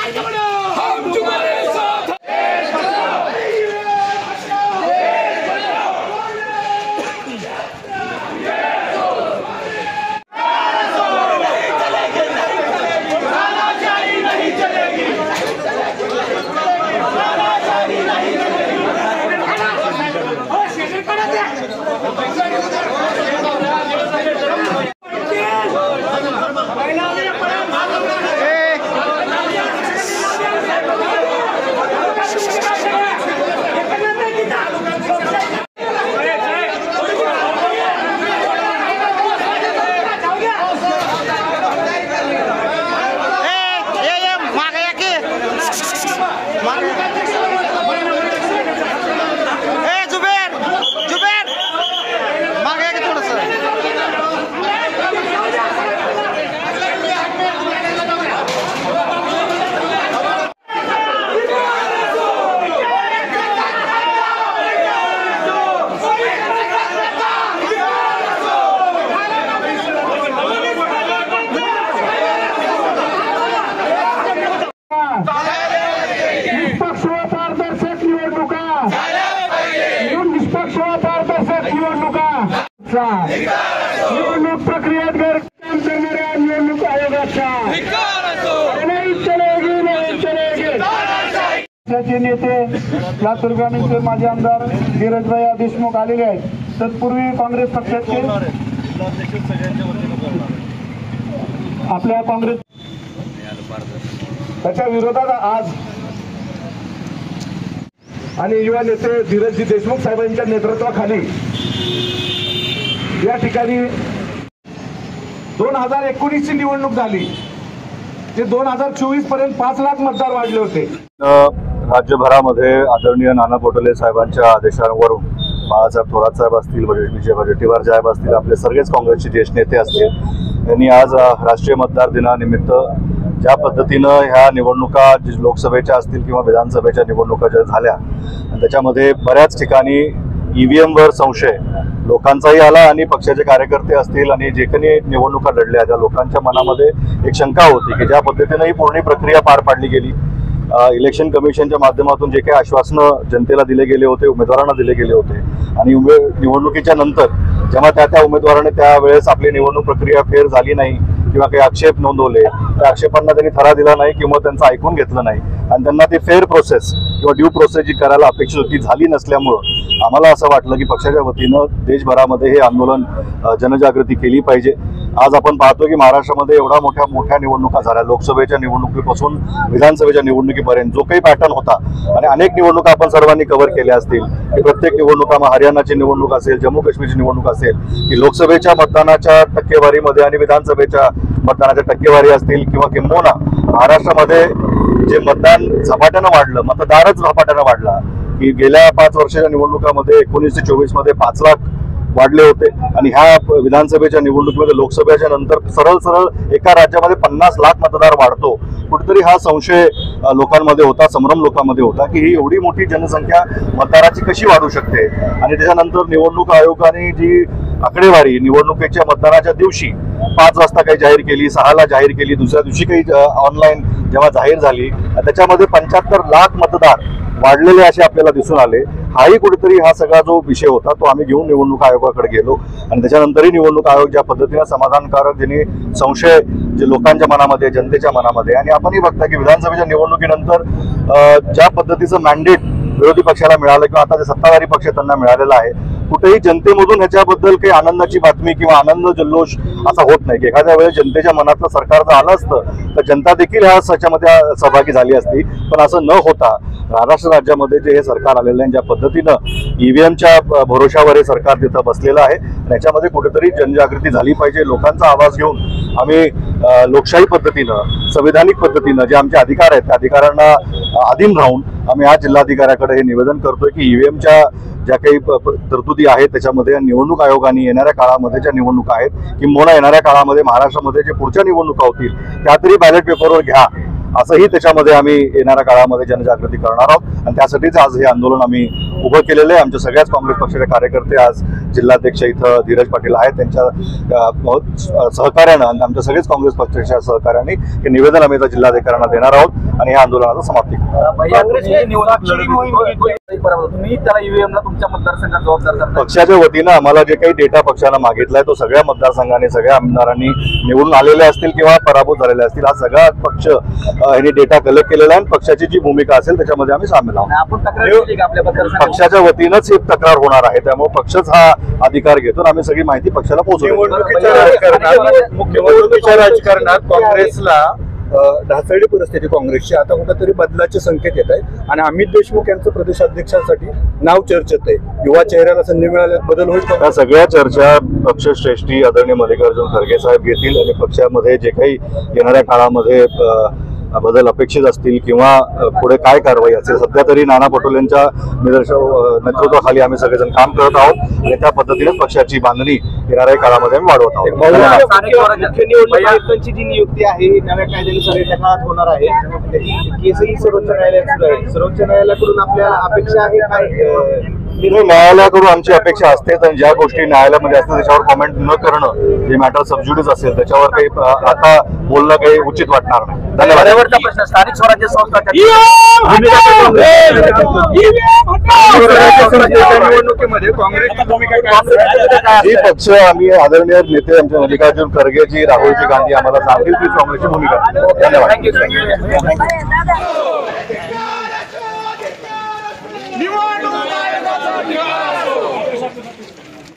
हम तुम्हारे साथ निवडणूक प्रक्रियेत गैरकाम करणाऱ्या निवडणूक आयोगाचा नाही चलेगी नेते लातूर ग्रामीणचे माजी आमदार धीरजभाई देशमुख आलेले आहेत। तत्पूर्वी काँग्रेस पक्षाचे आपल्या काँग्रेस त्याच्या विरोधात आज आणि युवा नेते धीरजजी देशमुख साहेबांच्या नेतृत्वाखाली या ठिकाणी 2019 ची निवडणूक झाली, जे 2024 पर्यंत 5 लाख मतदार वाढले होते। राज्यभरामध्ये आदरणीय नाना पटोले साहेबांच्या आदेशावरून बाळासाहेब थोरात साहेब असतील, विजय वडेट्टीवार साहेब असतील, आपले सगळेच काँग्रेसचे ज्येष्ठ नेते असतील, यांनी आज राष्ट्रीय मतदार दिनानिमित्त ज्या पद्धतीनं ह्या निवडणुका लोकसभेच्या असतील किंवा विधानसभेच्या निवडणुका ज्या झाल्या त्याच्यामध्ये बऱ्याच ठिकाणी ईव्हीएमवर संशय लोकांचाही आला आणि पक्षाचे कार्यकर्ते असतील आणि जे काही निवडणुका लढल्या त्या लोकांच्या मनामध्ये एक शंका होती की ज्या पद्धतीनं ही पूर्ण प्रक्रिया पार पाडली गेली, इलेक्शन कमिशनच्या माध्यमातून जे काही आश्वासनं जनतेला दिले गेले होते, उमेदवारांना दिले गेले होते आणि निवडणुकीच्या नंतर जेव्हा त्या उमेदवाराने त्यावेळेस आपली निवडणूक प्रक्रिया फेर झाली नाही किंवा काही आक्षेप नोंदवले, त्या आक्षेपांना त्यांनी थरा दिला नाही किंवा त्यांचं ऐकून घेतलं नाही आणि त्यांना ती फेअर प्रोसेस किंवा ड्यू प्रोसेस जी करायला अपेक्षित होती झाली नसल्यामुळं आम्हाला असं वाटलं की पक्षाच्या वतीनं देशभरामध्ये हे आंदोलन जनजागृती केली पाहिजे। आज आपण पाहतो की महाराष्ट्रामध्ये एवढा मोठ्या निवडणुका झाल्या, लोकसभेच्या निवडणुकीपासून विधानसभेच्या निवडणुकीपर्यंत जो काही पॅटर्न होता आणि अनेक निवडणुका आपण सर्वांनी कव्हर केल्या असतील की प्रत्येक निवडणुका हरियाणाची निवडणूक असेल, जम्मू काश्मीरची निवडणूक असेल, की लोकसभेच्या मतदानाच्या टक्केवारीमध्ये आणि विधानसभेच्या मतदानाच्या टक्केवारी असतील किंवा किंबहुना महाराष्ट्रामध्ये जे मतदान झपाट्यानं वाढलं, मतदारच झपाट्यानं वाढला की गेल्या 5 वर्षाच्या निवडणुकामध्ये 19 ते 24 मध्ये 5 लाख वाढले होते आणि ह्या विधानसभेच्या निवडणुकीमध्ये लोकसभेच्या नंतर सरळ एका राज्यामध्ये 50 लाख मतदार वाढतो, कुठेतरी हा संशय लोकांमध्ये होता, संभ्रम लोकांमध्ये होता की ही एवढी मोठी जनसंख्या मतदाराची कशी वाढू शकते। आणि त्याच्यानंतर निवडणूक आयोगाने जी आकडेवारी निवडणुकीच्या मतदानाच्या दिवशी 5 वाजता काही जाहीर केली, 6 ला जाहीर केली, दुसऱ्या दिवशी काही ऑनलाईन जेव्हा जाहीर झाली त्याच्यामध्ये 75 लाख मतदार वाढलेले असे आपल्याला दिसून आले। हाही कुठेतरी हा सगळा जो विषय होता तो आम्ही घेऊन निवडणूक आयोगाकडे गेलो आणि त्याच्यानंतरही निवडणूक आयोग ज्या पद्धतीने समाधानकारक ज्यांनी संशय जे लोकांच्या मनामध्ये, जनतेच्या मनामध्ये, आणि आपणही बघता की विधानसभेच्या निवडणुकीनंतर ज्या पद्धतीचं मॅन्डेट विरोधी पक्षाला मिळालं किंवा आता जे सत्ताधारी पक्ष त्यांना मिळालेला आहे, कुठेही जनतेमधून ह्याच्याबद्दल काही आनंदाची बातमी किंवा आनंद जल्लोष असा होत नाही की एखाद्या वेळेस जनतेच्या मनातलं सरकार जर आलं असतं तर जनता देखील ह्या त्याच्यामध्ये सहभागी झाली असती, पण असं न होता महाराष्ट्र राज्यामध्ये जे हे सरकार आलेलं आहे ज्या पद्धतीनं ईव्हीएमच्या भरोशावर हे सरकार तिथं बसलेलं आहे, त्याच्यामध्ये कुठेतरी जनजागृती झाली पाहिजे। लोकांचा आवाज घेऊन आम्ही लोकशाही पद्धतीनं, संविधानिक पद्धतीनं जे आमचे अधिकार आहेत त्या अधिकारांना अधीन राहून आम्ही आज जिल्हाधिकाऱ्याकडे हे निवेदन करतोय की ईव्हीएमच्या ज्या काही तरतुदी आहेत त्याच्यामध्ये निवडणूक आयोगाने येणाऱ्या काळामध्ये ज्या निवडणुका आहेत किंबहुना येणाऱ्या काळामध्ये महाराष्ट्रामध्ये जे पुढच्या निवडणुका होतील त्या तरी बॅलेट पेपरवर घ्या असंही त्याच्यामध्ये आम्ही येणाऱ्या काळामध्ये जनजागृती करणार आहोत आणि त्यासाठीच आज हे आंदोलन आम्ही उभं केलेलं आहे. आमच्या सगळ्याच काँग्रेस पक्षाचे कार्यकर्ते आज जिल्हाध्यक्ष इथं धीरज पाटील आहेत, त्यांच्या सहकार्यानं आणि आमच्या सगळेच काँग्रेस पक्षाच्या सहकार्याने हे निवेदन आम्ही जिल्हाधिकाऱ्यांना देणार आहोत आणि या आंदोलनाचा समाप्ती पक्षाच्या वतीनं आम्हाला जे काही डेटा पक्षानं मागितलाय तो सगळ्या मतदारसंघाने सगळ्या आमदारांनी निवडून आलेले असतील किंवा पराभूत झालेले असतील, हा सगळा पक्ष यांनी डेटा कलेक्ट केलेला आहे. पक्षाची जी भूमिका असेल त्याच्यामध्ये आम्ही सामील आहोत. पक्षाच्या वतीनंच ही तक्रार होणार आहे, त्यामुळे पक्षच हा अधिकार घेतो. आम्ही सगळी माहिती पक्षाला पोहोचवू. निवडणुकीच्या राजकारणात काँग्रेसला ढासळली परिस्थिती काँग्रेसची आता कुठेतरी बदलाचे संकेत येत आहेत आणि अमित देशमुख यांचं प्रदेशाध्यक्षांसाठी नाव चर्चेत आहे. युवा चेहऱ्याला संधी मिळाल्यास बदल होईल का? त्या सगळ्या चर्चा पक्षश्रेष्ठी आदरणीय मल्लिकार्जुन खरगे साहेब घेतील आणि पक्षामध्ये जे काही येणाऱ्या काळामध्ये बदल अपेक्षित असतील किंवा पुढे काय कारवाई असेल, सध्या तरी नाना पटोलेंच्या नेतृत्वाखाली आम्ही सगळेजण काम करत आहोत आणि त्या पद्धतीने पक्षाची बांधणी येणाऱ्या काळामध्ये आम्ही वाढवत आहोत. आयुक्तांची जी नियुक्ती आहे नव्या कायद्यानुसार त्या काळात होणार आहे. केसही सर्वोच्च न्यायालयात सर्वोच्च न्यायालयाकडून आपल्याला अपेक्षा आहे काय? न्यायालयाकडून आमची अपेक्षा असतेच आणि ज्या गोष्टी न्यायालयामध्ये असतात त्याच्यावर कमेंट न करणं, जे मॅटर सबज्युडिस असेल त्याच्यावर काही आता बोलणं काही उचित वाटणार नाही. धन्यवाद. प्रश्न स्थानिक स्वराज्य संस्था निवडणुकीमध्ये काँग्रेसची भूमिका जी पक्ष आम्ही आदरणीय नेते आमचे मल्लिकार्जुन खरगेजी, राहुलजी गांधी आम्हाला सांगतील ती काँग्रेसची भूमिका. धन्यवाद. निवडणूक आयोगाचा